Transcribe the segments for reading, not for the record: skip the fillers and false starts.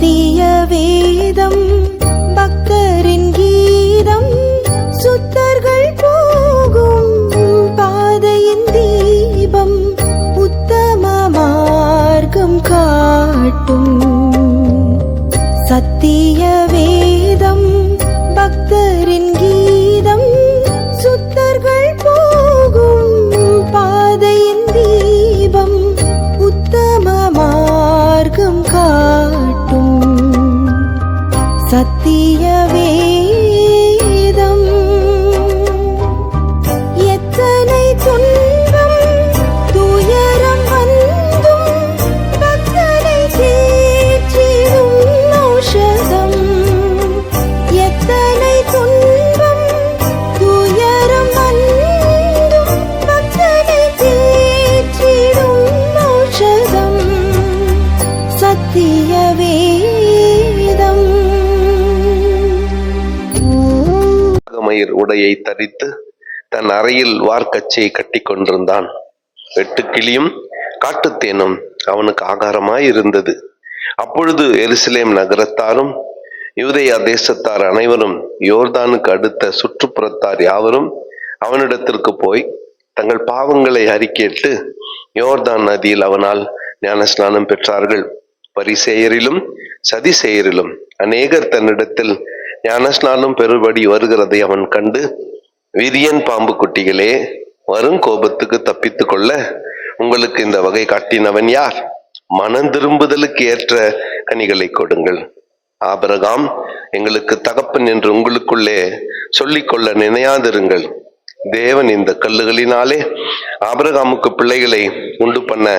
சத்திய வேதம் பக்தரின் கீதம் சுத்தர்கள் போகும் பாதையின் தீபம் உத்தம மார்க்கம் காட்டும். சத்திய வேதம் பக்தரின் கீதம் சுத்தர்கள் போகும் பாதையின் தீபம் உத்தம மார்க்கம் காட்டும். சத்திய வேதம். எத்தனை துன்பம் துயரம் வந்தும் பக்தனை தேற்றிடும் ஔஷதம். எத்தனை துன்பம் துயரம் வந்தும் பக்தனை தேற்றிடும் ஔஷதம். சத்திய வேதம். மயிர் உடையை தரித்து தன் அறையில் வார்க்கச்சையை கட்டி கொண்டிருந்தான். வெட்டுக்கிளியும் காட்டுத்தேனும் அவனுக்கு ஆகாரமாய் இருந்தது. அப்பொழுது எருசலேம் நகரத்தாரும் யூதேயா தேசத்தார் அனைவரும் யோர்தானுக்கு அடுத்த சுற்றுப்புறத்தார் யாவரும் அவனிடத்திற்கு போய் தங்கள் பாவங்களை அறிக்கையிட்டு யோர்தான் நதியில் அவனால் ஞானஸ்நானம் பெற்றார்கள். பரிசேயரிலும் சதிசேயரிலும் அநேகர் தன்னிடத்தில் ஞானஸ்நானம் பெறுபடி வருகிறதை அவன் கண்டு, விரியன் பாம்பு குட்டிகளே, வரும் கோபத்துக்கு தப்பித்துக் கொள்ள உங்களுக்கு இந்த வகை காட்டினவன் யார்? மனம் திரும்புதலுக்கு ஏற்ற கனிகளை கொடுங்கள். ஆபிரகாம் எங்களுக்கு தகப்பன் என்று உங்களுக்குள்ளே சொல்லிக்கொள்ள நினையாதிருங்கள். தேவன் இந்த கல்லுகளினாலே ஆபிரகாமுக்கு பிள்ளைகளை உண்டு பண்ண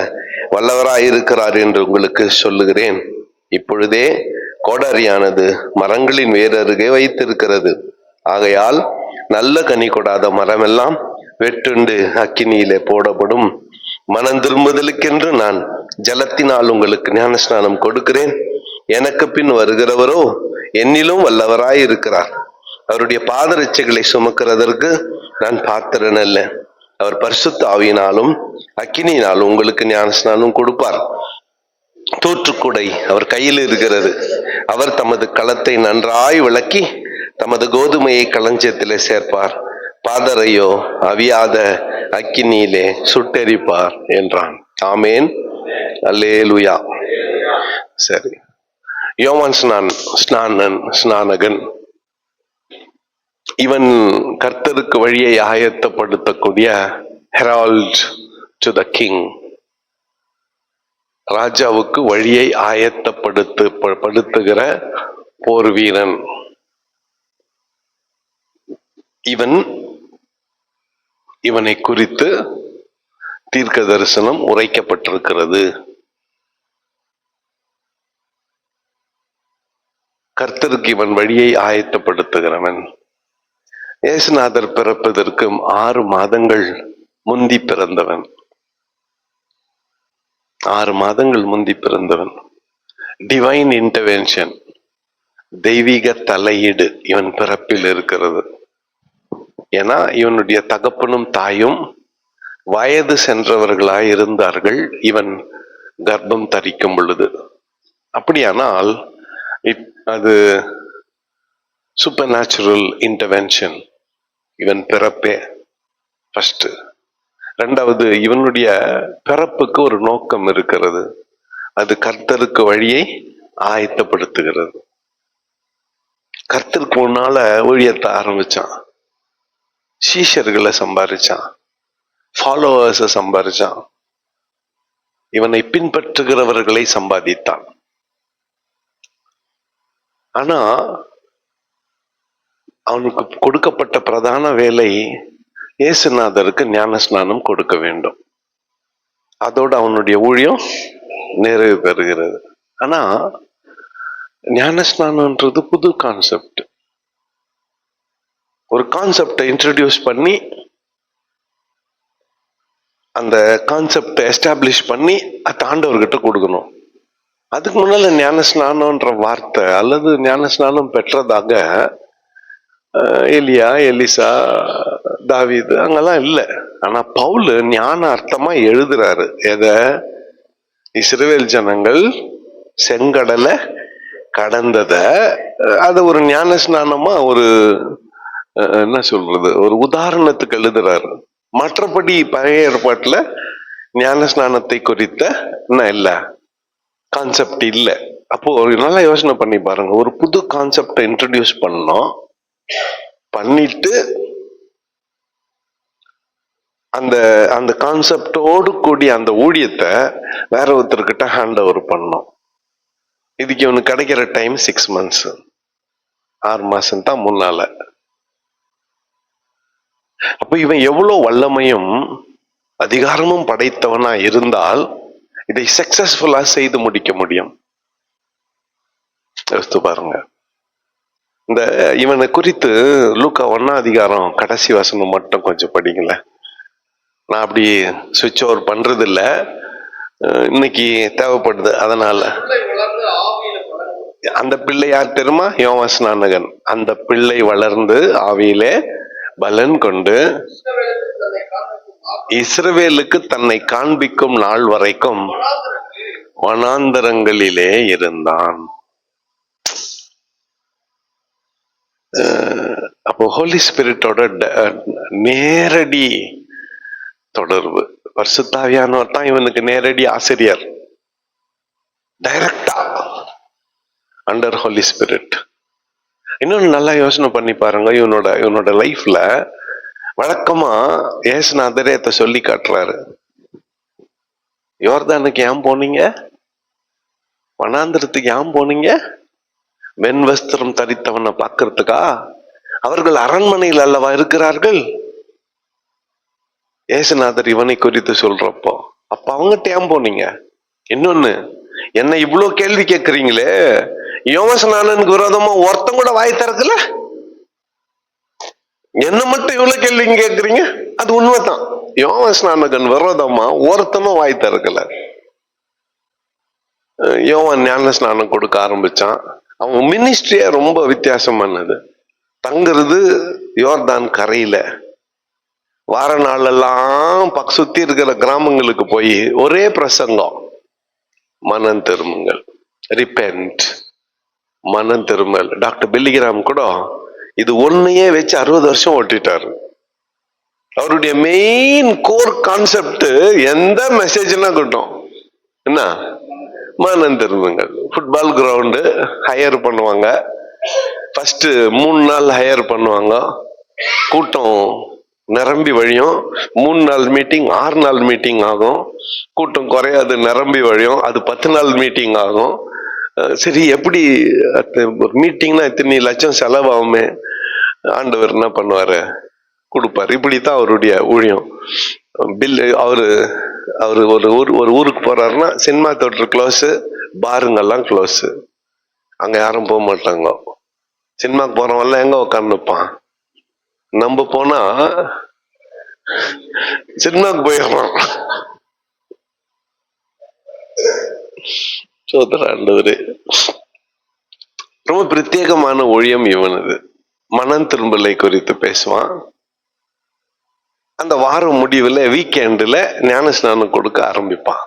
வல்லவராயிருக்கிறார் என்று உங்களுக்கு சொல்லுகிறேன். இப்பொழுதே கோடாரியானது மரங்களின் வேறு அருகே வைத்திருக்கிறது. ஆகையால் நல்ல கனி கொடாத மரமெல்லாம் வெட்டுண்டு அக்கினியிலே போடப்படும். மனம் திரும்புதலுக்கென்று நான் ஜலத்தினால் உங்களுக்கு ஞானஸ்நானம் கொடுக்கிறேன். எனக்கு பின் வருகிறவரோ என்னிலும் வல்லவராய் இருக்கிறார். அவருடைய பாதரட்சைகளை சுமக்கிறதற்கு நான் பாத்திரன் அல்ல. அவர் பரிசுத்த ஆவியினாலும் அக்கினியினாலும் உங்களுக்கு ஞானஸ்நானம் கொடுப்பார். தூற்றுக்குடை அவர் கையில் இருக்கிறது. அவர் தமது களத்தை நன்றாய் விளக்கி தமது கோதுமையை களஞ்சியத்திலே சேர்ப்பார். பாதரையோ அவியாத அக்கினியிலே சுட்டெரிப்பார் என்றான். ஆமேன், அல்லேலூயா. சரி, யோவான் ஸ்நானகன் இவன் கர்த்தருக்கு வழியை ஆயத்தப்படுத்தக்கூடிய ஹெரால்ட் டு த கிங், ராஜாவுக்கு வழியை ஆயத்தப்படுத்துகிற போர் வீரன். இவனை குறித்து தீர்க்க தரிசனம் உரைக்கப்பட்டிருக்கிறது. கர்த்தருக்கு இவன் வழியை ஆயத்தப்படுத்துகிறவன். இயேசுநாதர் பிறப்பதற்கு 6 மாதங்கள் முந்தி பிறந்தவன். 6 மாதங்கள் முந்தி பிறந்தவன். டிவைன் இன்டர்வென்ஷன், தெய்வீக தலையீடு இவன் பிறப்பில் இருக்கிறது. ஏன்னா இவனுடைய தகப்பனும் தாயும் வயது சென்றவர்களாய் இருந்தார்கள் இவன் கர்ப்பம் தரிக்கும் பொழுது. அப்படியானால் அது சூப்பர் நேச்சுரல் இன்டர்வென்ஷன். இவன் பிறப்பே ஃபர்ஸ்ட். 2வது, இவனுடைய பிறப்புக்கு ஒரு நோக்கம் இருக்கிறது. அது கர்த்தருக்கு வழியை ஆயத்தப்படுத்துகிறது. கர்த்தருக்கு முன்னால ஊழியத்தை ஆரம்பிச்சான், சீஷர்களை சம்பாதிச்சான், ஃபாலோவர்ஸை சம்பாதிச்சான், இவனை பின்பற்றுகிறவர்களை சம்பாதித்தான். ஆனா அவனுக்கு கொடுக்கப்பட்ட பிரதான வேலை இயேசுநாதருக்கு ஞானஸ்நானம் கொடுக்க வேண்டும். அதோடு அவனுடைய ஊழியம் நிறைவு பெறுகிறது. ஆனா ஞானஸ்நானம்ன்றது புது கான்செப்ட். ஒரு கான்செப்டை இன்ட்ரடியூஸ் பண்ணி அந்த கான்செப்டை எஸ்டாப்ளிஷ் பண்ணி அதை ஆண்டவர்கிட்ட கொடுக்கணும். அதுக்கு முன்னால ஞானஸ்நானம்ன்ற வார்த்தை அல்லது ஞானஸ்நானம் பெற்றதாக எலியா, எலிசா, தாவீது அங்கெல்லாம் இல்லை. ஆனா பவுல் ஞான அர்த்தமா எழுதுறாரு. எதை? இஸ்ரவேல் ஜனங்கள் செங்கடலை கடந்தத அது ஒரு ஞான ஸ்நானமா ஒரு என்ன சொல்றது ஒரு உதாரணத்துக்கு எழுதுறாரு. மற்றபடி பழைய ஏற்பாட்டுல ஞான ஸ்நானத்தை குறித்த என்ன இல்ல கான்செப்ட் இல்ல. அப்போ ஒரு நல்லா யோசனை பண்ணி பாருங்க, ஒரு புது கான்செப்டை இன்ட்ரடியூஸ் பண்ணோம், பண்ணிட்டு அந்த அந்த கான்செப்டோடு கூடிய அந்த ஊழியத்தை வேற ஒருத்தர்கிட்ட ஹேண்ட் ஓவர் பண்ணோம். இதுக்கு இவனுக்கு கிடைக்கிற டைம் 6 months, 6 மாசம் தான் முன்னால. அப்ப இவன் எவ்வளவு வல்லமையும் அதிகாரமும் படைத்தவனா இருந்தால் இதை சக்சஸ்ஃபுல்லா செய்து முடிக்க முடியும். யோசித்து பாருங்க. இந்த இவனை குறித்து லூக்கா 1 கடைசி வசனம் மட்டும் கொஞ்சம் படிக்கல. நான் அப்படி சுவிட்ச் ஓவர் பண்றது இல்ல, இன்னைக்கு தேவைப்படுது. அதனால அந்த பிள்ளை யார் தெரியுமா? யோவான் ஸ்நானகன். அந்த பிள்ளை வளர்ந்து ஆவியிலே பலன் கொண்டு இஸ்ரவேலுக்கு தன்னை காண்பிக்கும் நாள் வரைக்கும் வனாந்தரங்களிலே இருந்தான். அப்போ ஹோலி ஸ்பிரிட்டோட நேரடி தொடர்பு. பரிசுத்தாவியானவர் தான் இவனுக்கு நேரடி ஆசிரியர், டைரக்டா அண்டர் ஹோலி ஸ்பிரிட். இன்னொன்னு நல்லா யோசனை பண்ணி பாருங்க, இவனோட லைஃப்ல வழக்கமா ஏசுநாதரே அதை சொல்லி காட்டுறாரு. யோர்தானுக்கு ஏன் போனீங்க? வனாந்திரத்துக்கு ஏன் போனீங்க? வெண் வஸ்திரம் தரித்தவனை பார்க்கறதுக்கா? அவர்கள் அரண்மனையில் அல்லவா இருக்கிறார்கள். ஏசுநாதர் இவனை குறித்து சொல்றப்போ அப்ப அவங்ககிட்ட ஏன் போனீங்க? இன்னொன்னு, என்ன இவ்வளவு கேள்வி கேட்கறீங்களே, யோவான்ஸ்நானனுக்கு விரோதமா ஒருத்தன் கூட வாய் திறக்கல, என்ன மட்டும் இவ்வளவு கேள்வி கேட்கறீங்க? அது உண்மைதான், யோவான்ஸ்நானகன் விரோதமா ஒருத்தனும் வாய் திறக்கல. யோவான் ஞான ஸ்நானம் கொடுக்க ஆரம்பிச்சான். அவன் மினிஸ்ட்ரியே ரொம்ப வித்தியாசமானது. தங்குறது யோர்தான் கரையில, வார நாளெல்லாம் சுத்தி இருக்கிற கிராமங்களுக்கு போய் ஒரே பிரசங்கம், மனம் திரும்புங்கள், ரிப்பென்ட், மனம் திரும்பல். டாக்டர் பில்லிகிராம் கூட இது ஒன்னையே வச்சு 60 வருஷம் ஓட்டிட்டாரு. அவருடைய மெயின் கோர் கான்செப்ட் எந்த மெசேஜ்னா கூட்டம் என்ன? மனம் திரும்புங்கள். ஃபுட்பால் கிரவுண்டு ஹையர் பண்ணுவாங்க, ஃபர்ஸ்ட் 3 நாள் ஹையர் பண்ணுவாங்க, கூட்டம் நிரம்பி வழியும். 3 நாள் மீட்டிங் 6 நாள் மீட்டிங் ஆகும், கூட்டம் குறையாது, நிரம்பி வழியும். அது 10 நாள் மீட்டிங் ஆகும். சரி, எப்படி ஒரு மீட்டிங்னா இத்தனை லட்சம் செலவாகுமே, ஆண்டவர் என்ன பண்ணுவாரு? கொடுப்பாரு. இப்படித்தான் அவருடைய ஊழியம். பில் அவரு ஒரு ஊருக்கு போறாருன்னா சினிமா தியேட்டர் க்ளோஸ், பாருங்கெல்லாம் க்ளோஸ், அங்க யாரும் போக மாட்டாங்க. சினிமாக்கு போறவன்லாம் எங்க உட்காந்துப்பான்? நம்ம போனா சினிமாக்கு போயிடுறான். சோதராண்டவரே, ரொம்ப பிரத்யேகமான ஊழியம் இவனது. மனம் திரும்பலை குறித்து பேசுவான். அந்த வாரம் முடிவுல வீக்கெண்டுல ஞான ஸ்நானம் கொடுக்க ஆரம்பிப்பான்.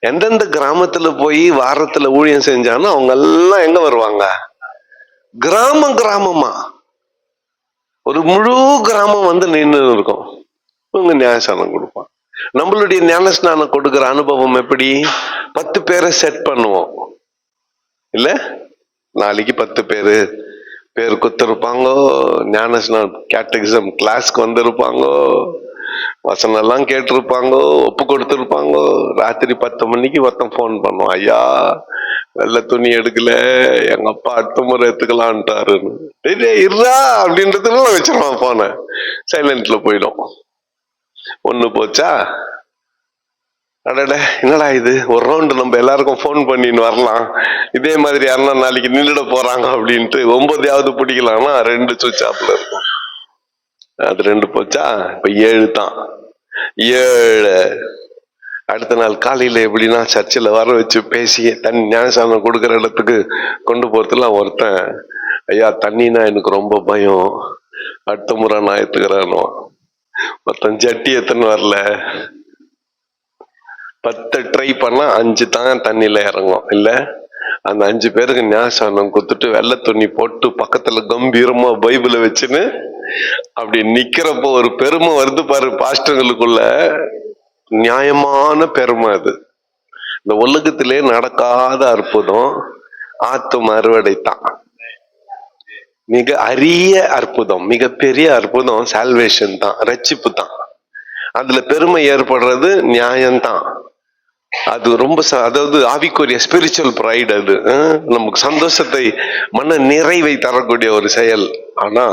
எந்தெந்த கிராமத்துல போய் வாரத்துல ஊழியம் செஞ்சானோ அவங்க எல்லாம் எங்க வருவாங்க? கிராமமா ஒரு முழு கிராமம் வந்து நின்று இருக்கும். இவங்க ஞானஸ்நானம் கொடுப்பான். நம்மளுடைய ஞானஸ்நானம் கொடுக்கிற அனுபவம் எப்படி? 10 பேரை செட் பண்ணுவோம் இல்ல, நாளைக்கு 10 பேர் குத்திருப்பாங்க, ஞானஸ்நானம் கேட்டகிசம் கிளாஸ்க்கு வந்திருப்பாங்க, வசனம் எல்லாம் கேட்டிருப்பாங்க, ஒப்பு கொடுத்திருப்பாங்க. ராத்திரி 10 மணிக்கு ஒருத்தன் போன் பண்ணுவான், ஐயா வெள்ளை துணி எடுக்கல, எங்க அப்பா அடுத்த முறை எடுத்துக்கலான்ட்டாருன்னு. இருறா அப்படின்றதுல வச்சிருவான் போன, சைலண்ட்ல போயிடும். ஒண்ணு போச்சா, அடட என்னடா இது, ஒரு ரவுண்டு நம்ம எல்லாருக்கும் போன் பண்ணின்னு வரலாம், இதே மாதிரி யாருன்னா நாளைக்கு நின்றுட போறாங்க அப்படின்ட்டு 9வது பிடிக்கலாம்னா 2 சுவிட்ச் ஆப்ல இருக்கும். அது 2 போச்சா, இப்ப 7 தான். 7 அடுத்த நாள் காலையில எப்படின்னா சர்ச்சில் வர வச்சு பேசி தண்ணி ஞானஸ்நானம் கொடுக்குற இடத்துக்கு கொண்டு போறதுலாம் ஒருத்தன், ஐயா தண்ணினா எனக்கு ரொம்ப பயம், அடுத்த முறை நான் எடுத்துக்கிறேன்னு. ஒருத்தன் ஜட்டி எத்தனை வரல, 10 ட்ரை பண்ணா 5 தான் தண்ணியில இறங்கும் இல்ல. அந்த 5 பேருக்கு ஞானஸ்நானம் கொடுத்துட்டு வெள்ளை துணி போட்டு பக்கத்துல கம்பீரமா பைபிளை வச்சுன்னு அப்படி நிக்கிறப்போ ஒரு பெருமை வருது பாரு பாஸ்டர்களுக்குள்ள. நியாயமான பெருமை அது. இந்த உலகத்திலே நடக்காத அற்புதம் ஆத்தும அறுவடை தான். மிக அரிய அற்புதம், மிகப்பெரிய அற்புதம் சால்வேஷன் தான், ரட்சிப்பு தான். அதுல பெருமை ஏற்படுறது நியாயம்தான். அது ரொம்ப அதாவது ஆவிக்குரிய ஸ்பிரிச்சுவல் ப்ரைட். அது நமக்கு சந்தோஷத்தை, மன நிறைவை தரக்கூடிய ஒரு செயல். ஆனா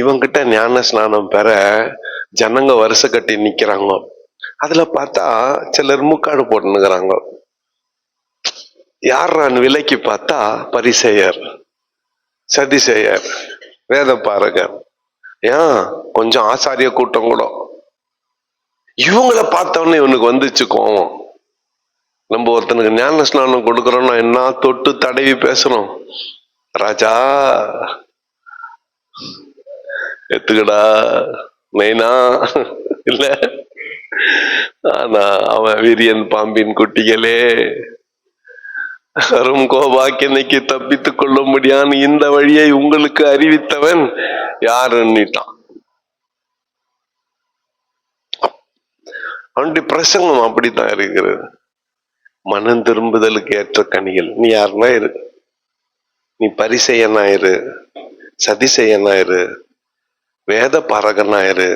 இவங்கிட்ட ஞான ஸ்நானம் பெற ஜனங்க வருஷ கட்டி நிக்கிறாங்க. அதுல பார்த்தா சிலர் முக்காடு போட்டுனுக்குறாங்க. யாரான்னு விலைக்கு பார்த்தா பரிசேயர், சதிசேயர், வேத பாரகர், ஏன் கொஞ்சம் ஆசாரிய கூட்டம் கூட. இவங்கள பார்த்தவொடனே இவனுக்கு வந்துச்சு கோவம். நம்ம ஒருத்தனுக்கு ஞான ஸ்நானம் கொடுக்கறோம்னா என்ன தொட்டு தடவி பேசணும். ராஜா எத்துக்கடா மெயினா இல்ல, ஆனா அவன் வீரியன் பாம்பின் குட்டிகளே அரும் கோபாக்கினைக்கு தப்பித்துக் கொள்ள முடியான்னு இந்த வழியை உங்களுக்கு அறிவித்தவன் யாருன்னுட்டான். அவனுடைய பிரசங்கம் அப்படித்தான் இருக்கிறது. மனம் திரும்புதலுக்கு ஏற்ற கனிகள். நீ யாருன்னா இரு, நீ பரிசெயனாயிரு, சதிசெயனாயிரு, வேத பாரகனாயிரு,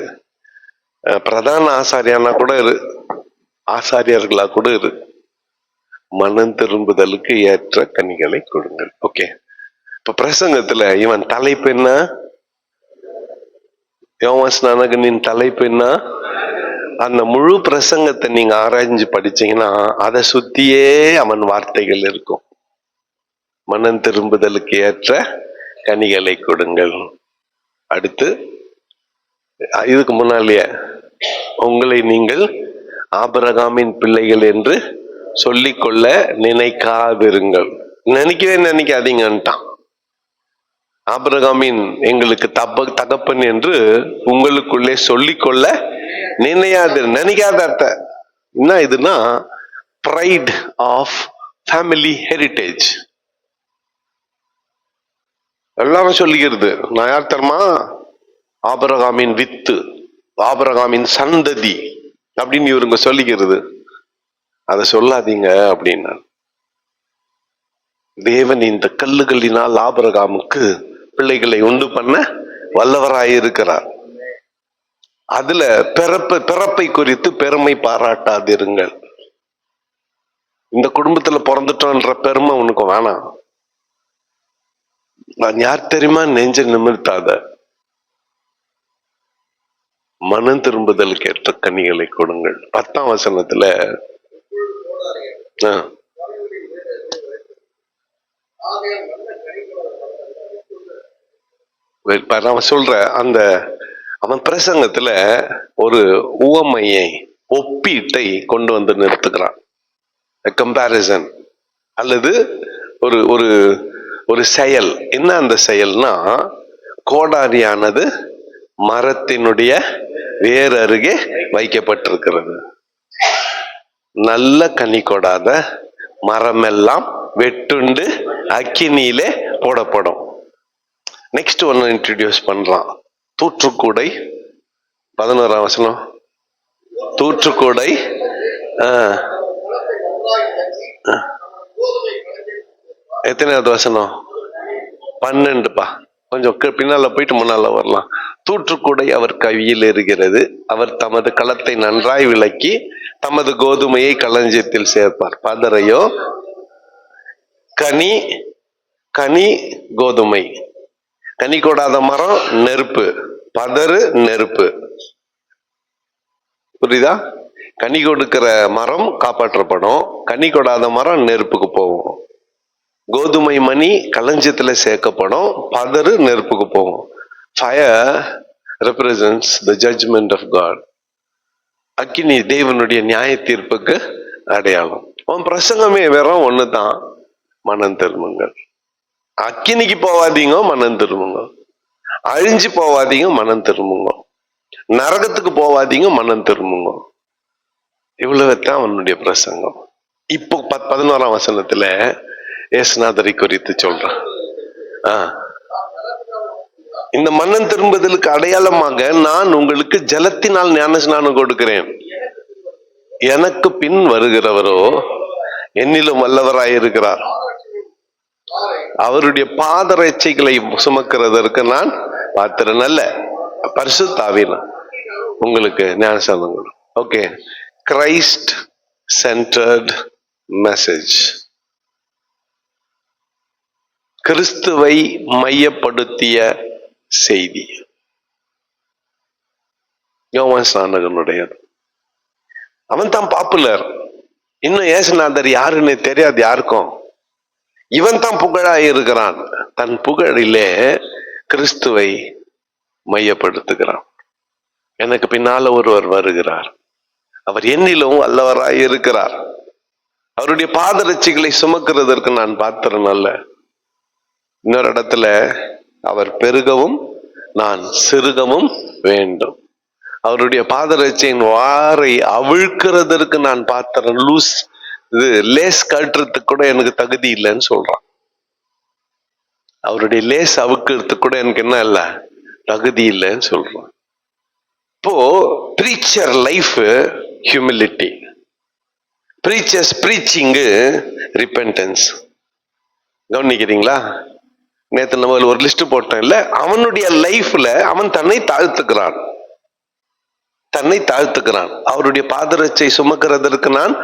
பிரதான ஆசாரியானா கூட இரு, ஆசாரியர்களா கூட இரு. மனம் திரும்புதலுக்கு ஏற்ற கனிகளை கொடுங்கள். ஓகே, இப்ப பிரசங்கத்துல இவன் தலைப்பு என்ன? யோவான் ஸ்நானகனின் தலைப்பு என்ன? அந்த முழு பிரசங்கத்தை நீங்க ஆராய்ஞ்சு படிச்சீங்கன்னா அதை சுத்தியே அவன் வார்த்தைகள் இருக்கும். மனம் திரும்புதலுக்கு ஏற்ற கனிகளை கொடுங்கள். அடுத்து இதுக்கு முன்னாலேயே உங்களை நீங்கள் ஆபிரகாமின் பிள்ளைகள் என்று சொல்லிக்கொள்ள நினைக்காதிருங்கள். நினைக்காதீங்கன்ட்டான். ஆபிரகாமின் எங்களுக்கு தகப்பன் என்று உங்களுக்குள்ளே சொல்லிக்கொள்ள நினைக்காத அர்த்தம் என்ன இதுன்னா pride of family heritage. எல்லாரும் சொல்லிக்கிறது நான் யார் தெரியுமா? ஆபிரகாமின் வித்து, ஆபிரகாமின் சந்ததி அப்படின்னு இவருங்க சொல்லிக்கிறது. அதை சொல்லாதீங்க அப்படின்னா, தேவன் இந்த கல்லுகளினால் ஆபிரகாமுக்கு பிள்ளைகளை உண்டு பண்ண வல்லவராயிருக்கிறார். அதுல பிறப்பை குறித்து பெருமை பாராட்டாதிருங்கள். இந்த குடும்பத்துல பிறந்துட்டோன்ற பெருமை உனக்கு வேணாம். நான் யார் தெரியுமா நெஞ்ச நிமிர்த்தாத. மனம் திரும்புதலுக்கு ஏற்ற கனிகளை கொடுங்கள். 10ஆம் வசனத்துல நான் சொல்ற அந்த அவன் பிரசங்கத்துல ஒரு உவமையை, ஒப்பீட்டை கொண்டு வந்து நிறுத்துக்கிறான். கம்பேரிசன் அல்லது ஒரு ஒரு ஒரு செயல். என்ன அந்த செயல்னா, கோடாரியானது மரத்தினுடைய வேர் அருகே வைக்கப்பட்டிருக்கிறது. நல்ல கனி கொடாத மரமெல்லாம் வெட்டுண்டு அக்கினியிலே போடப்படும். நெக்ஸ்ட் ஒன்னு இன்ட்ரோடியூஸ் பண்றான். தூற்றுக்கூடை 11ஆம் வசனம். தூற்றுக்கூடை எத்தனாவது வசனம்? 12பா. கொஞ்சம் பின்னால போயிட்டு முன்னால வரலாம். தூற்றுக்கூடை அவர் கையில் இருக்கிறது. அவர் தமது களத்தை நன்றாய் விளக்கி தமது கோதுமையை களஞ்சியத்தில் சேர்ப்பார். பதரையோ கனி கோதுமை. கனி கொடாத மரம் நெருப்பு, பதறு நெருப்பு. புரியுதா? கனி கொடுக்கிற மரம் காப்பாற்றப்படும், கனி கொடாத மரம் நெருப்புக்கு போகும். கோதுமை மணி களஞ்சியத்துல சேர்க்கப்படும், பதறு நெருப்புக்கு போகும். Fire represents the judgment of God. அக்கினி தேவனுடைய நியாய தீர்ப்புக்கு அடையாளம். அவன் பிரசங்கமே வெறும் ஒண்ணுதான், மனம் திரும்புங்கள். அக்கினிக்கு போவாதீங்க, மனம் திரும்புங்க. அழிஞ்சு போவாதீங்க, மனம் திரும்புங்க. நரகத்துக்கு போவாதீங்க, மனம் திரும்புங்க. இவ்வளவுதான் அவனுடைய பிரசங்கம். இப்போ 11ஆம் வசனத்துல இயேசுநாதரை குறித்து சொல்றேன். இந்த மன்னன் திரும்புதலுக்கு அடையாளமாக நான் உங்களுக்கு ஜலத்தினால் ஞான ஸ்நானம் கொடுக்கிறேன். எனக்கு பின் வருகிறவரோ என்னிலும் வல்லவராயிருக்கிறார். அவருடைய பாதரட்சைகளை சுமக்கிறதற்கு நான் பாத்திரன் அல்ல. பரிசுத்த ஆவியானவர் உங்களுக்கு ஞானஸ்நானம் கொடுக்கும். Okay, Christ centred message. கிறிஸ்துவை மையப்படுத்திய செய்தி யோவான் ஸ்நானகனுடையது. அவன் தான் பாப்புலர். இன்னும் இயேசுநாதர் யாருன்னு தெரியாது யாருக்கும். இவன் தான் புகழாயிருக்கிறான். தன் புகழிலே கிறிஸ்துவை மையப்படுத்துகிறான். எனக்கு பின்னால ஒருவர் வருகிறார், அவர் என்னிலும் வல்லவராயிருக்கிறார். அவருடைய பாதரட்சிகளை சுமக்கிறதற்கு நான் பாத்திரன் அல்ல. இன்னொரு இடத்துல அவர் பெருகவும் நான் சிறுகவும் வேண்டும். அவருடைய பாதரட்சியின் வாரை அவிழ்க்கிறதற்கு நான் பாத்திரன். லூஸ் இது லேஸ் கட்டுறதுக்கு கூட எனக்கு தகுதி இல்லைன்னு சொல்றான். அவருடைய லேஸ் அவுக்கிறதுக்கு கூட எனக்கு என்ன இல்லை, தகுதி இல்லைன்னு சொல்றான். இப்போ preacher life humility, preachers preaching repentance. கவனிக்கிறீங்களா? நேற்று நம்ம ஒரு லிஸ்ட் போட்டோம் இல்ல, அவனுடைய லைஃப்ல அவன் தன்னை தாழ்த்துக்கிறான். அவருடைய பாதரட்சை சுமக்கிறதற்கு நான்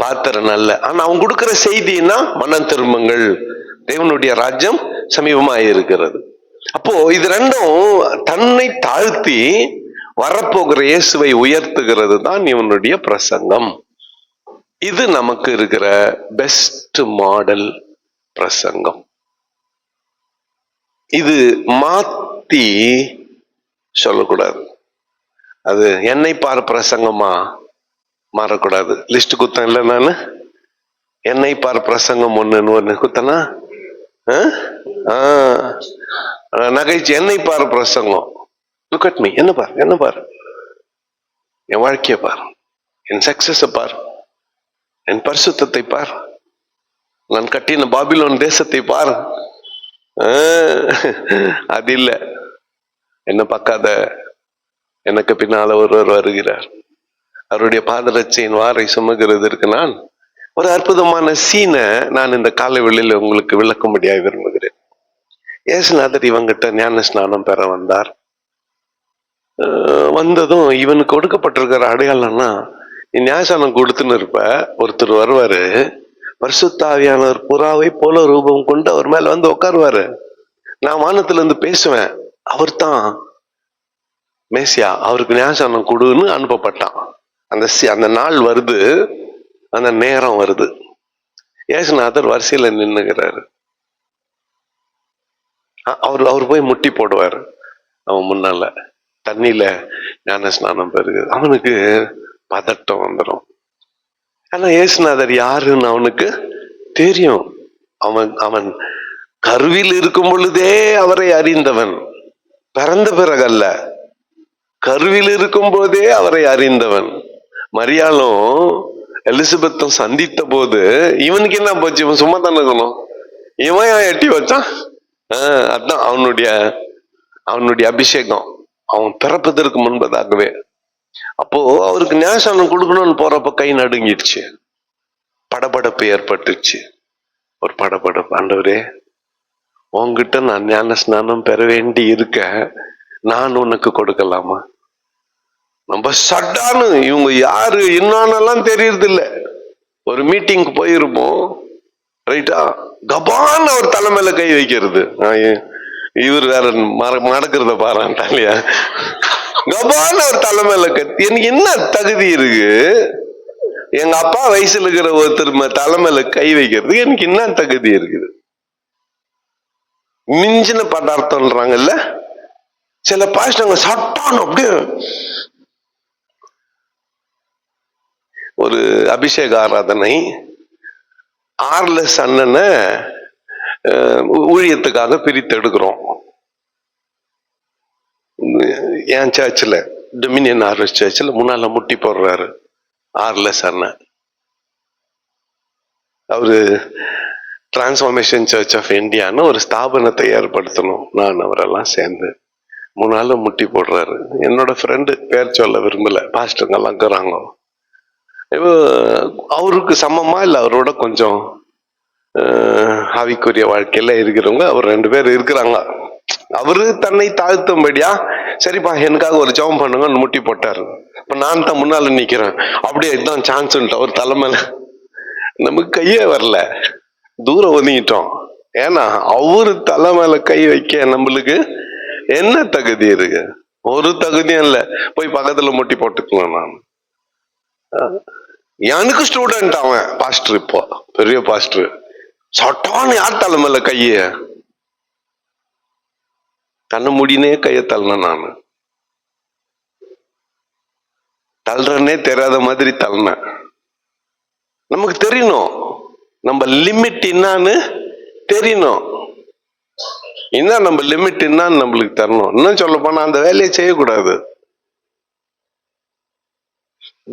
பாத்திரன் அல்ல. ஆனா அவன் கொடுக்கிற செய்தின்னா மனம் திரும்புங்கள், தேவனுடைய ராஜ்யம் சமீபமாக இருக்கிறது. அப்போ இது ரெண்டும் தன்னை தாழ்த்தி வரப்போகிற இயேசுவை உயர்த்துகிறது தான் இவனுடைய பிரசங்கம். இது நமக்கு இருக்கிற பெஸ்ட் மாடல் பிரசங்கம். இது மாத்தி சொல்லக்கூடாது. அது என்னை பார் பிரசங்கமா மாறக்கூடாது. லிஸ்ட் குத்தம் இல்லை, நானு என்னை பார் பிரசங்கம் ஒண்ணு குத்தனா நகைச்சு என்னை பார் பிரசங்கம். லுக் அட் மீ, என்ன பார், என் வாழ்க்கைய பார், என் சக்சஸ பார், என் பரிசுத்தத்தை பார், நான் கட்டின பாபிலோன் தேசத்தை பார். அது இல்ல, என்ன பார்க்காத, எனக்கு பின்னால ஒருவர் வருகிறார், அவருடைய பாதரட்சையின் வாரை சுமக்கிறதற்கு நான் ஒரு அற்புதமான சீனை நான் இந்த காலை வேளையில உங்களுக்கு விளக்கும்படியாக விரும்புகிறேன். இயேசுநாதர் இவங்கிட்ட ஞான ஸ்நானம் பெற வந்தார். வந்ததும் இவனுக்கு கொடுக்கப்பட்டிருக்கிற அடையாளம்னா, நீ ஞானஸ்நானம் கொடுத்துன்னு இருப்ப, ஒருத்தர் வருவாரு, பரிசுத்த ஆவியானவர் புறாவை போல ரூபம் கொண்டு அவர் மேல வந்து உட்காருவாரு. நான் வானத்துல இருந்து பேசுவேன், அவர் தான் மேசியா, அவருக்கு ஞானஸ்நானம் கொடுன்னு அனுப்பப்பட்டான். அந்த நாள் வருது, அந்த நேரம் வருது. இயேசுநாதர் வரிசையில நின்னுகிறாரு. அவர் போய் முட்டி போடுவார் அவன் முன்னால, தண்ணியில ஞான ஸ்நானம் பெறுகிறது. அவனுக்கு பதட்டம் வந்துடும். ஆனா இயேசுநாதர் யாருன்னு அவனுக்கு தெரியும். அவன் கருவில் இருக்கும் பொழுதே அவரை அறிந்தவன், பிறந்த பிறகல்ல, கருவில் இருக்கும் போதே அவரை அறிந்தவன். மரியாளும் எலிசபெத்தும் சந்தித்த போது இவனுக்கு என்ன போச்சு? இவன் சும்மா தானே இருக்கணும், இவன் எட்டி வச்சான். அதான் அவனுடைய அபிஷேகம், அவன் பிறப்பதற்கு முன்பதாகவே. அப்போ அவருக்கு ஞானஸ்நானம் கொடுக்கணும்னு போறப்ப கை நடுங்கிடுச்சு, படபடப்பு ஏற்பட்டுச்சு. ஒரு படபடப்பு, ஆண்டவரே உன்கிட்ட நான் ஞான ஸ்நானம் பெற வேண்டி இருக்க, நான் உனக்கு கொடுக்கலாமா? நம்ம சட்டானு இவங்க யாரு என்னன்னெல்லாம் தெரியறது இல்ல. ஒரு மீட்டிங்க்கு போயிருப்போம், ரைட்டா, கபான் அவர் தலைமையில கை வைக்கிறது. இவர் வேற நடக்கிறத பாருங்க இல்லையா, கபான் அவர் தலைமையில கத்தி. எனக்கு என்ன தகுதி இருக்கு? எங்க அப்பா வயசுல இருக்கிற ஒருத்தர் தலைமையில கை வைக்கிறது எனக்கு என்ன தகுதி இருக்குது? மிஞ்சின பதார்த்தம்ன்றாங்கல்ல சில பாஸ்டங்க, சட்டான் அப்படியே. ஒரு அபிஷேக ஆராதனை, ஆர்லெஸ் அண்ணனை ஊழியத்துக்காக பிரித்து எடுக்கிறோம். என் சர்ச்சில், டொமினியன் ஆர்எஸ் சர்ச்சில் முன்னால முட்டி போடுறாரு ஆர்லெஸ் அண்ணன். அவரு டிரான்ஸ்ஃபார்மேஷன் சர்ச் ஆஃப் இந்தியான்னு ஒரு ஸ்தாபனத்தை ஏற்படுத்தணும். நான் அவரெல்லாம் சேர்ந்து 3 நாள்ல முட்டி போடுறாரு. என்னோட ஃப்ரெண்டு, பேர் சொல்ல விரும்பல, பாஸ்டருங்கெல்லாம் இருக்கிறாங்க. அவருக்கு சமமா இல்லை அவரோட கொஞ்சம் ஆவிக்குரிய வாழ்க்கையில இருக்கிறவங்க அவர் 2 பேர் இருக்கிறாங்க. அவரு தன்னை தாழ்த்தும்படியா, சரிப்பா எனக்காக ஒரு ஜெபம் பண்ணுங்கன்னு முட்டி போட்டாரு. இப்ப நான் தான் முன்னால நிக்கிறேன். அப்படியே இதுதான் சான்ஸ் அவர் தலைமையில. நமக்கு கையே வரல, தூரம் ஒதுங்கிட்டோம். ஏன்னா அவரு தலைமையில கை வைக்க நம்மளுக்கு என்ன தகுதி இருக்கு? ஒரு தகுதியும் இல்ல. போய் பக்கத்துல முட்டி போட்டுக்கலாம். நான் எனக்கு ஸ்டூடெண்ட் அவன் பாஸ்டர், இப்போ பெரிய பாஸ்டர். சட்டான்னு யார் தலைமையில கைய கண்ண முடினே கைய தள்ளன. நான் தள்ளுறனே தெரியாத மாதிரி தள்ளன. நமக்கு தெரியணும் நம்ம லிமிட் என்னான்னு தெரியணும். என்ன நம்ம லிமிட் என்னான்னு நம்மளுக்கு தரணும். இன்னும் சொல்ல போனா அந்த வேலையை செய்யக்கூடாது.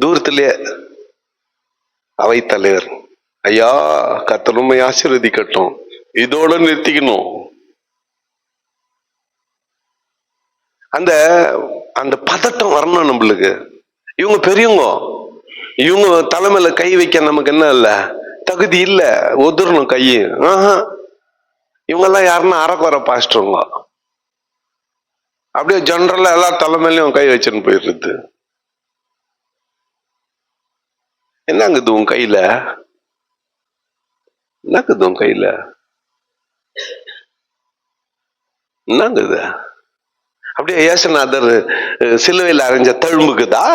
தூரத்திலேயே அவை தலைவர், ஐயா கர்த்தர் உம்மை ஆசீர்வதிக்கட்டும், இதோட நிறுத்திக்கணும். அந்த அந்த பதட்டம் வரணும் நம்மளுக்கு. இவங்க பெரியவங்க, இவங்க தலைமையில கை வைக்க நமக்கு என்ன இல்ல, தகுதி இல்ல, ஒதுரணும் கை. இவங்கெல்லாம் யாருன்னா அறக்குற பாஸ்டருங்க. அப்படியே ஜெனரலா எல்லா தலைமையிலையும் கை வச்சுன்னு போயிடுறது. என்னங்குது உன் கையில, என்னங்குது உன் கையில, என்னங்குது? அப்படியே இயேசுநாதர் சிலுவையில் அரைஞ்ச தழும்புக்குதா?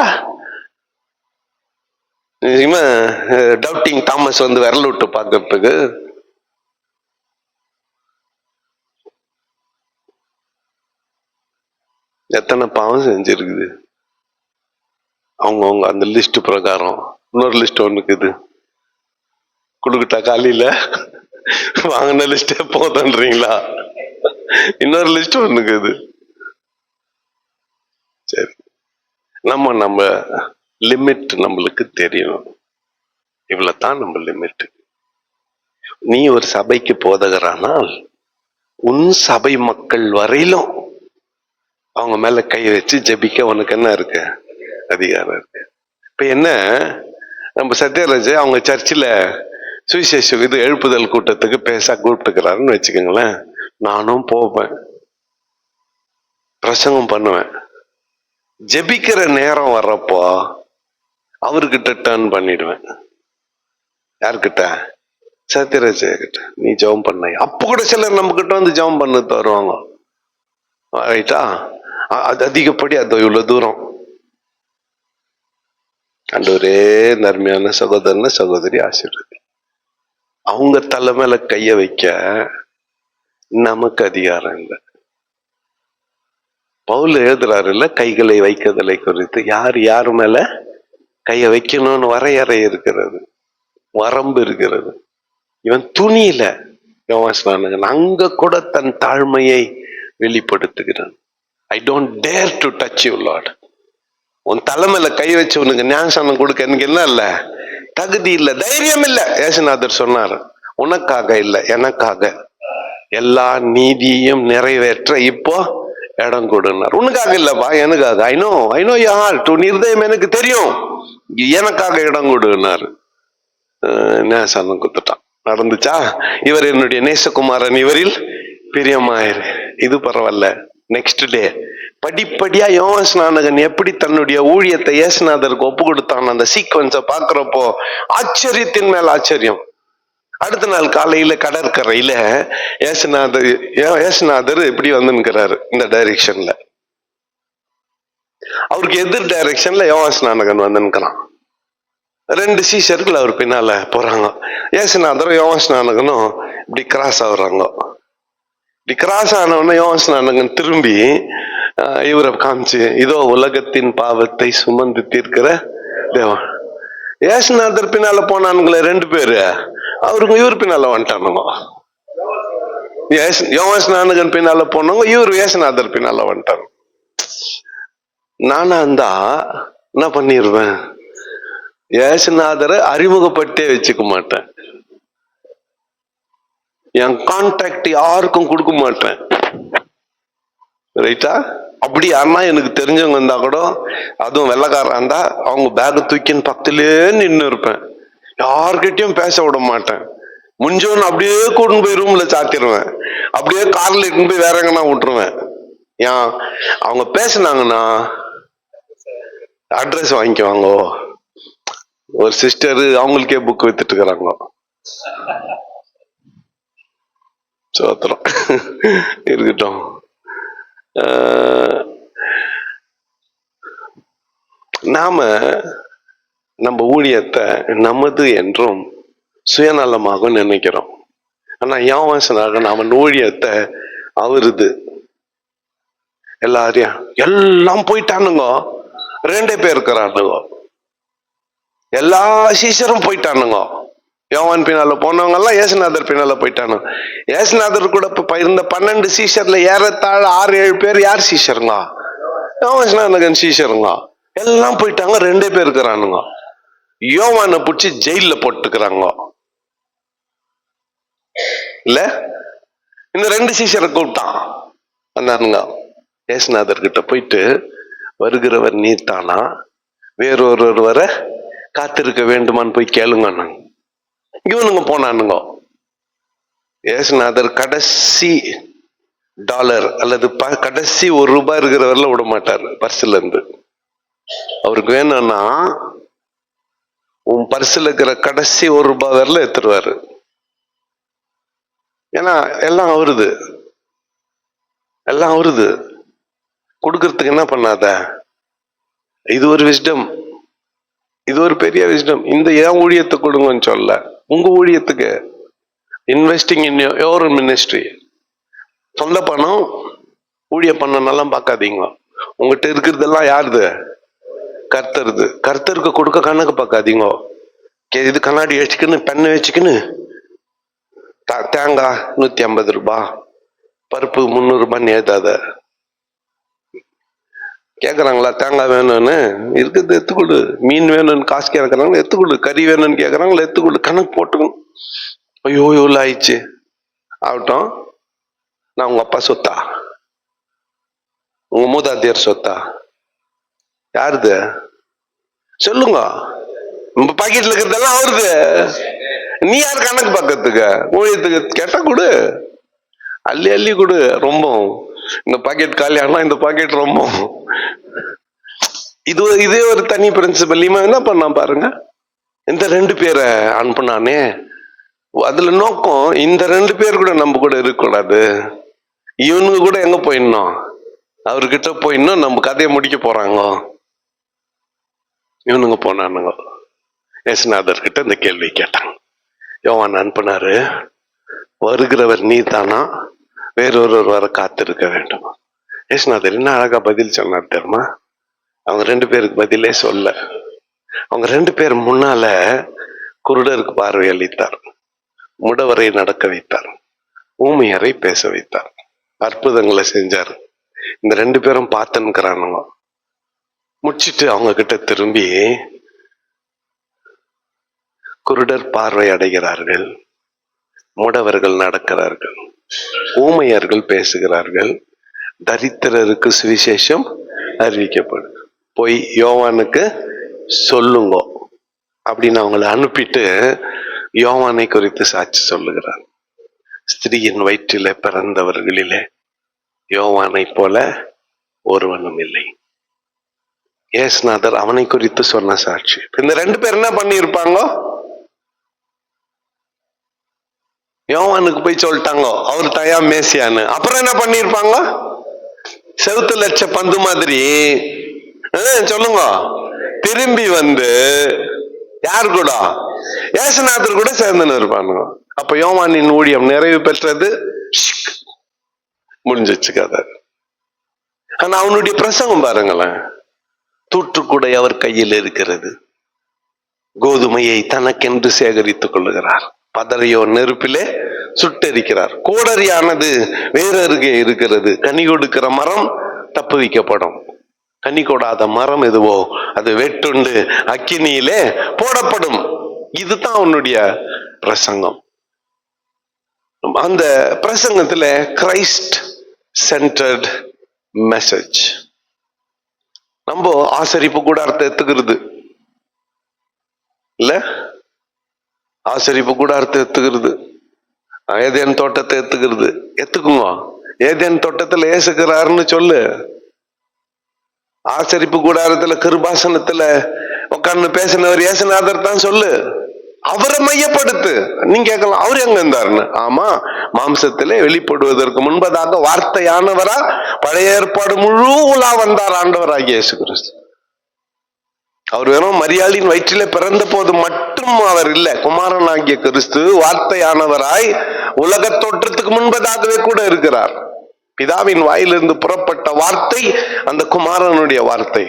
டவுட்டிங் தாமஸ் வந்து விரல் விட்டு பார்க்கறதுக்கு எத்தனை பாவம் செஞ்சிருக்குது அவங்க அந்த லிஸ்ட் பிரகாரம். இன்னொரு லிஸ்ட் ஒண்ணுக்குது, குடுக்கிட்டா காலையில வாங்கின லிஸ்டே போதுன்றீங்களா? இன்னொரு லிஸ்ட் ஒண்ணுக்குது. சரி, நம்ம லிமிட் நம்மளுக்கு தெரியணும். இவ்வளவுதான் நம்ம லிமிட். நீ ஒரு சபைக்கு போதகரானால் உன் சபை மக்கள் வரையிலும் அவங்க மேல கை வச்சு ஜெபிக்க உனக்கு என்ன இருக்கு? அதிகாரம் இருக்கு. இப்ப என்ன, நம்ம சத்யராஜ் அவங்க சர்ச்சில் சுவிசேஷம் இது எழுப்புதல் கூட்டத்துக்கு பேச கூப்பிட்டுக்கிறாருன்னு வச்சுக்கோங்களேன். நானும் போவேன், பிரசங்கம் பண்ணுவேன். ஜெபிக்கிற நேரம் வர்றப்போ அவர்கிட்ட டர்ன் பண்ணிடுவேன். யார்கிட்ட? சத்யராஜ் கிட்ட. நீ ஜெபம் பண்ண. அப்ப கூட சிலர் நம்ம கிட்ட வந்து ஜெபம் பண்ண வருவாங்க. ரைட்டா? அது அதிகப்படி அது இவ்வளவு தூரம். அந்த ஒரே நன்மையான சகோதரன சகோதரி ஆசீர்வதி. அவங்க தலைமையில கைய வைக்க நமக்கு அதிகாரம் இல்லை. பவுல் எழுதுறாரு இல்ல, கைகளை வைக்கதலை குறித்து. யார் மேல கைய வைக்கணும்னு வரையறை இருக்கிறது, வரம்பு இருக்கிறது. இவன் துணியில யோவான் அங்க கூட தன் தாழ்மையை வெளிப்படுத்துகிறான். I don't dare to touch you lord. உன் தலைமையில கை வச்சு உனக்கு ஞானசானம் கொடுக்க எனக்கு என்ன இல்ல, தகுதி இல்ல, தைரியம் இல்ல. ஏசுநாதர் சொன்னார், உனக்காக இல்ல எனக்காக எல்லா நீதியையும் நிறைவேற்ற இப்போ இடம் கொடுனார். உனக்காக இல்லப்பா, எனக்காக. ஐ நோ யார் உன் இருதயம் எனக்கு தெரியும், எனக்காக இடம் கொடுனார். ஞானசானம் கொடுத்துட்டான். நடந்துச்சா? இவர் என்னுடைய நேசகுமாரன், இவரில் பிரியமாயிரு. இது பரவாயில்ல. நெக்ஸ்ட் டே படிப்படியா யோவான் ஸ்நானகன் எப்படி தன்னுடைய ஊழியத்தை இயேசுநாதருக்கு ஒப்பு கொடுத்தான், அந்த சீக்வன்ஸ பாக்குறப்போ ஆச்சரியத்தின் மேல் ஆச்சரியம். அடுத்த நாள் காலையில கடற்கரையில இயேசுநாதர் இப்படி வந்துருக்கிறாரு இந்த டைரக்ஷன்ல. அவருக்கு எதிர் டைரக்ஷன்ல யோவான் ஸ்நானகன் வந்துருக்கிறான். 2 சீஷர்கள் அவர் பின்னால போறாங்க. இயேசுநாதரும் யோவான் ஸ்நானகனும் இப்படி கிராஸ் ஆகுறாங்க. இப்படி கிராஸ் ஆனவன யோவான் ஸ்நானகன் திரும்பி இவரை காமிச்சு, இதோ உலகத்தின் பாவத்தை சுமந்து தீர்க்கிற தேவன். இயேசுநாதர் பின்னால போனானுங்களே 2 பேரு, அவருக்கு இவர் பின்னால வந்துட்டானுங்க. யோவான் ஸ்நானகன் பின்னால போனவங்க, இவர் இயேசுநாதர் பின்னால வந்துட்டாங்க. நானா இருந்தா என்ன பண்ணிருவேன், இயேசுநாதரை அறிமுகப்பட்டே வச்சுக்க மாட்டேன். என் கான்டாக்ட் யாருக்கும் கொடுக்க மாட்டேன். ரைட்டா? அப்படி யாருன்னா எனக்கு தெரிஞ்சவங்க இருந்தா கூட, அதுவும் வெள்ளைக்காரா இருந்தா அவங்க பேக்கை தூக்கின்னு பக்கத்திலே நின்று இருப்பேன். யார்கிட்டயும் பேச விட மாட்டேன். முடிஞ்சோன்னு அப்படியே கூட்டின்னு போய் ரூம்ல சாத்திடுவேன். அப்படியே கார்ல இட்டுன்னு போய் வேற எங்கன்னா விட்டுருவேன். ஏன் அவங்க பேசினாங்கன்னா அட்ரஸ் வாங்கிக்குவாங்க. ஒரு சிஸ்டர் அவங்களுக்கே புக் வித்துட்டு இருக்கிறாங்க. சோத்திரம் இருக்கட்டும். நாம நம்ம ஊழியத்தை நமது என்றும் சுயநலமாக நினைக்கிறோம். ஆனா யோவான் நாம ஊழியத்தை அவருது. எல்லாரையும் எல்லாம் போயிட்டானுங்க, 2 பேர் இருக்கிறானுங்க. எல்லா சீஷரும் போயிட்டானுங்க. யோவான் பின்னால போனவங்க எல்லாம் ஏசுநாதர் பின்னால போயிட்டானு. ஏசுநாதர் கூட இருந்த 12 சீஷர்ல ஏறத்தாழ 6-7 பேர் யார் சீஷருங்க? யோவான் சீஷருங்க. எல்லாம் போயிட்டாங்க, 2 பேர் இருக்கிறானுங்க. யோவானை பிடிச்சி ஜெயில போட்டுக்கிறாங்க. இல்ல, இந்த 2 சீஷரை கூப்பிட்டான். வந்தானுங்க. ஏசுநாதர் கிட்ட போயிட்டு, வருகிறவர் நீர்தானா, வேறொருவர் வர காத்திருக்க வேண்டுமான்னு போய் கேளுங்க. இவனுங்க போனானுங்க. ஏசுநாதர் கடைசி $1 அல்லது கடைசி ₹1 இருக்கிறவர்ல விட மாட்டார் பர்சுல இருந்து. அவருக்கு வேணும்னா உன் பர்சுல இருக்கிற கடைசி ₹1 வரல எடுத்துருவாரு. ஏன்னா எல்லாம் அவருது, எல்லாம் அவருது. கொடுக்கறதுக்கு என்ன பண்ணாத. இது ஒரு விஸ்டம், இது ஒரு பெரிய விஸ்டம். இந்த ஏன் ஊழியத்தை கொடுங்கன்னு சொல்ல, உங்க ஊழியத்துக்கு இன்வெஸ்டிங் இன் யோர் மினிஸ்ட்ரி. சொந்த பணம் ஊழிய பண்ணனாலாம் பார்க்காதீங்க. உங்ககிட்ட இருக்கிறதெல்லாம் யாருது? கர்த்தருது. கர்த்தருக்கு கொடுக்க கணக்கு பார்க்காதீங்க. இது கண்ணாடி வச்சுக்கின்னு பெண்ணை வச்சுக்கின்னு தேங்காய் ₹150, பருப்பு ₹300 ஏதாத. கேக்குறாங்களா தேங்காய் வேணும்னு? இருக்குது எடுத்துக்கொடு. மீன் வேணும்னு காசு கேட்கறாங்களா எடுத்துக்கொடு. கறி வேணும்னு கேட்கறாங்களா எடுத்துக்கொடு. கணக்கு போட்டுக்கணும். ஐயோ எவ்வளோ ஆயிடுச்சு ஆகட்டும். நான் உங்க அப்பா சொத்தா? உங்க மூதாதையர் சொத்தா? யாருது சொல்லுங்க. நம்ம பாக்கெட்ல இருக்கிறதெல்லாம் அவருது. நீ யாரு கணக்கு பார்க்கறதுக்கு? ஊழியத்துக்கு கேட்டா கொடு, அள்ளி அள்ளி கொடு. ரொம்ப இந்த பாக்கெட் காலி ஆனா இந்த பாக்கெட் ரொம்ப. இதே ஒரு தனி பிரின்சிபல். இவன் என்ன பண்ணா பாருங்க, இந்த 2 பேரை அனுப்புனானே, அதுல நோக்கம் இந்த 2 பேர் கூட நம்ம கூட இருக்கக்கூடாது. இவனுங்க கூட எங்க போயிடணும்? அவர்கிட்ட போயிடணும். நம்ம கதையை முடிக்க போறாங்க. இவனுங்க போனானுங்க. ஏசுநாதர் கிட்ட இந்த கேள்வி கேட்டாங்க. யோவான் அனுப்புனாரு, வருகிறவர் நீ தானா, வேறொருவர் வர காத்திருக்க வேண்டுமா? ஏசுநாதர் என்ன அழகா பதில் சொன்னார் தெரியுமா? அவங்க 2 பேருக்கு பதிலே சொல்ல. அவங்க 2 பேர் முன்னால குருடருக்கு பார்வை அளித்தார், முடவரை நடக்க வைத்தார், ஊமையரை பேச வைத்தார், அற்புதங்களை செஞ்சார். இந்த 2 பேரும் பார்த்துன்னுக்கிறானுங்க. முடிச்சிட்டு அவங்க கிட்ட திரும்பி, குருடர் பார்வை அடைகிறார்கள், முடவர்கள் நடக்கிறார்கள், ஊமையர்கள் பேசுகிறார்கள், தரித்திரருக்கு சுவிசேஷம் அறிவிக்கப்படும், போய் யோவானுக்கு சொல்லுங்க அப்படின்னு அவங்களை அனுப்பிட்டு யோவானை குறித்து சாட்சி சொல்லுகிறார். ஸ்திரீயின் வயிற்றிலே பிறந்தவர்களிலே யோவானை போல ஒருவனும் இல்லை. ஏசுநாதர் அவனை குறித்து சொன்ன சாட்சி. இந்த 2 பேர் என்ன பண்ணி இருப்பாங்க? யோவானுக்கு போய் சொல்லிட்டாங்க அவர் தயா மேசியான்னு. அப்புறம் என்ன பண்ணிருப்பாங்க? செவுத்து லட்ச பந்து மாதிரி சொல்லுங்க திரும்பி வந்து யாரு கூட? ஏசுநாதர் கூட சேர்ந்துன்னு இருப்பானுங்க. அப்ப யோவானின் ஊழியம் நிறைவு பெற்றது, முடிஞ்சிச்சு கதை. ஆனா அவனுடைய பிரசங்கம் பாருங்களேன், தூற்றுக்குடை அவர் கையில் இருக்கிறது, கோதுமையை தனக்கென்று சேகரித்துக் கொள்ளுகிறார், பதறையோ நெருப்பிலே சுட்டெரிக்கிறார், கோடரியானது வேற அருகே இருக்கிறது, கனி கொடுக்கிற மரம் தப்பு வைக்கப்படும், கனி கொடாத மரம் எதுவோ அது வெட்டுண்டு அக்கினியிலே போடப்படும். இதுதான் அவனுடைய பிரசங்கம். அந்த பிரசங்கத்துல கிரைஸ்ட் சென்டர்ட் மெசேஜ். நம்ம ஆசரிப்பு கூடாரத்தை எடுத்துக்கிறது இல்ல, ஆசரிப்பு கூடாரத்தை எடுத்துக்கிறது, ஏதேன் தோட்டத்தை எடுத்துக்குங்க. ஏதேன் தோட்டத்துல ஏசுக்கிறாருன்னு சொல்லு. ஆசரிப்பு கூடாரத்துல கிருபாசனத்துல உட்கார்ந்து பேசினவர் ஏசுநாதர் தான் சொல்லு. அவரை மையப்படுத்து. நீங்க கேட்கலாம், அவர் எங்க இருந்தாருன்னு. ஆமா, மாம்சத்திலே வெளிப்படுவதற்கு முன்பதாக வார்த்தையானவரா பழைய ஏற்பாடு முழு உலா வந்தார் ஆண்டவராகிய இயேசு கிறிஸ்து. அவர் வெறும் மரியாளின் வயிற்றிலே பிறந்த போது மட்டும் அவர் இல்ல, குமாரனாகிய கிறிஸ்து வார்த்தையானவராய் உலக தோற்றத்துக்கு முன்பதாகவே கூட இருக்கிறார். பிதாவின் வாயிலிருந்து புறப்பட்ட வார்த்தை அந்த குமாரனுடைய வார்த்தை.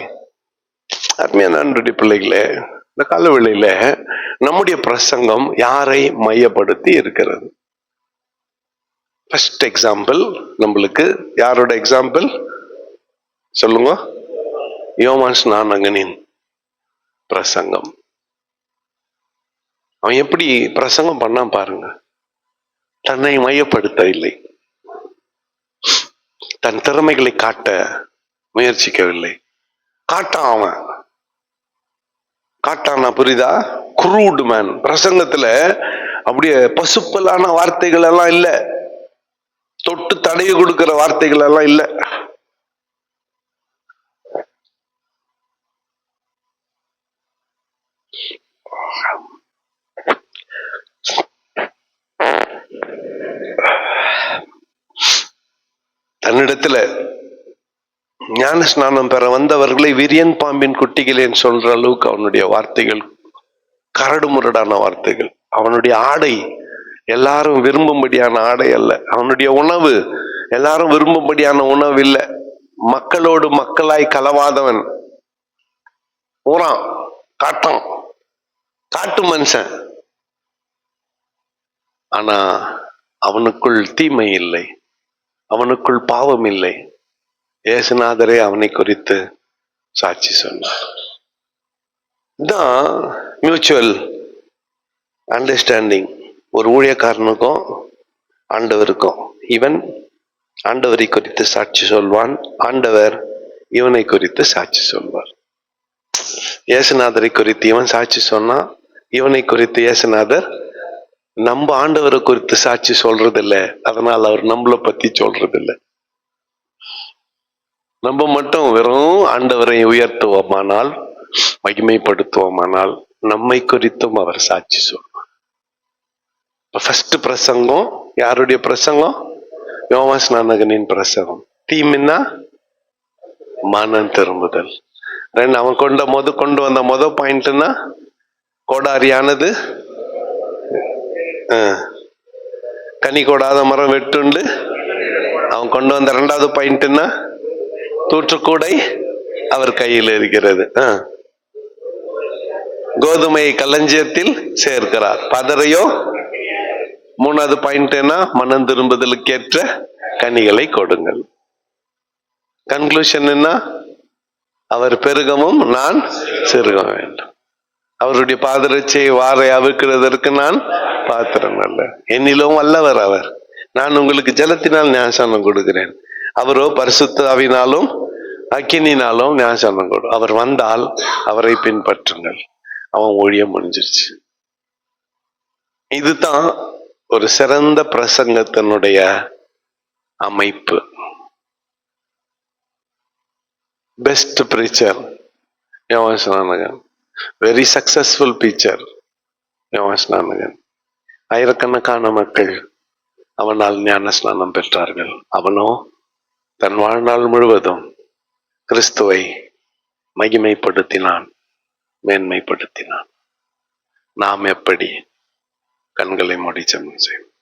அருமையான அன்புடைய பிள்ளைகளே, இந்த காலவேளையில நம்முடைய பிரசங்கம் யாரை மையப்படுத்தி இருக்கிறது? ஃபர்ஸ்ட் எக்ஸாம்பிள் நம்மளுக்கு யாரோட எக்ஸாம்பிள் சொல்லுங்க? யோவான் ஸ்நானகனின் பிரசங்கம். அவன் எப்படி பிரசங்கம் பண்ணா பாருங்க. தன்னை மையப்படுத்த இல்லை, தன் திறமைகளை காட்ட முயற்சிக்கவில்லை. அவன் காட்டானா புரியுதா? Crude man. பிரசங்கத்துல அப்படியே பசுப்பலான வார்த்தைகள் எல்லாம் இல்ல, தொட்டு தடவி கொடுக்கிற வார்த்தைகள் எல்லாம் இல்ல. தன்னிடத்துல ஞான ஸ்நானம் பெற வந்தவர்களை விரியன் பாம்பின் குட்டிகளேன்னு சொல்ற அளவுக்கு அவனுடைய வார்த்தைகள் கரடு முரடான வார்த்தைகள். அவனுடைய ஆடை எல்லாரும் விரும்பும்படியான ஆடை அல்ல. அவனுடைய உணவு எல்லாரும் விரும்பும்படியான உணவு இல்ல. மக்களோடு மக்களாய் கலவாதவன், ஊரான், காட்டு மனுஷன். ஆனா அவனுக்குள் தீமை இல்லை, அவனுக்குள் பாவம் இல்லை. இயேசுநாதரே அவனை குறித்து சாட்சி சொன்னார். இதுதான் மியூச்சுவல் அண்டர்ஸ்டாண்டிங் ஒரு ஊழியக்காரனுக்கும் ஆண்டவருக்கும். இவன் ஆண்டவரை குறித்து சாட்சி சொல்வான், ஆண்டவர் இவனை குறித்து சாட்சி சொல்வார். இயேசுநாதரை குறித்து இவன் சாட்சி சொன்னா, இவனை குறித்து இயேசுநாதர். நம்ம ஆண்டவரை குறித்து சாட்சி சொல்றது இல்லை, அதனால் அவர் நம்மளை பத்தி சொல்றது இல்லை. நம்ம மட்டும் வெறும் ஆண்டவரை உயர்த்துவோமானால், மகிமைப்படுத்துவோமானால், நம்மை குறித்தும் அவர் சாட்சி சொல்வார். ஃபர்ஸ்ட் பிரசங்கம் யாருடைய பிரசங்கம்? யோவான் ஸ்நானகனின் பிரசங்கம். தீமின்னா மனம் திரும்புதல். ரெண்டு, அவன் கொண்டு வந்த பாயிண்ட்னா கோடாரியானது கனி கொடாத மரம் வெட்டுண்டு. அவன் கொண்டு வந்த இரண்டாவது பாயிண்ட்னா தூற்றுக்கூடை அவர் கையில் இருக்கிறது. கோதுமையை களஞ்சியத்தில் சேர்க்கிறார், பதறையோ. மூணாவது பாயிண்ட்னா மனம் திரும்புதலுக்கேற்ற கனிகளை கொடுங்கள். கன்க்ளூஷன் என்ன? அவர் பெருகமும் நான் சிறுக வேண்டும். அவருடைய பாதரட்சியை வாரை அவிழ்க்கிறதற்கு நான் பாத்திரம் அல்ல, என்னிலும் வல்லவர் அவர். நான் உங்களுக்கு ஜலத்தினால் ஞானஸ்நானம் கொடுக்கிறேன், அவரோ பரிசுத்த ஆவியினாலும் அக்கினினாலும் ஞானஸ்நானம் கொடு. அவர் வந்தால் அவரை பின்பற்றுங்கள். அவன் ஊழியம் முடிஞ்சிருச்சு. இதுதான் ஒரு சிறந்த பிரசங்கத்தினுடைய அமைப்பு. பெஸ்ட் பிரீச்சர் யோவான் ஸ்நானகன், வெரி சக்சஸ்ஃபுல் பிரீச்சர் யோவான் ஸ்நானகன். ஆயிரக்கணக்கான மக்கள் அவனால் ஞான ஸ்நானம் பெற்றார்கள். அவனோ தன் வாழ்நாள் முழுவதும் கிறிஸ்துவை மகிமைப்படுத்தினான், மேன்மைப்படுத்தினான். நாம் எப்படி? கண்களை மூடி ஜெபம் செய்வோம்.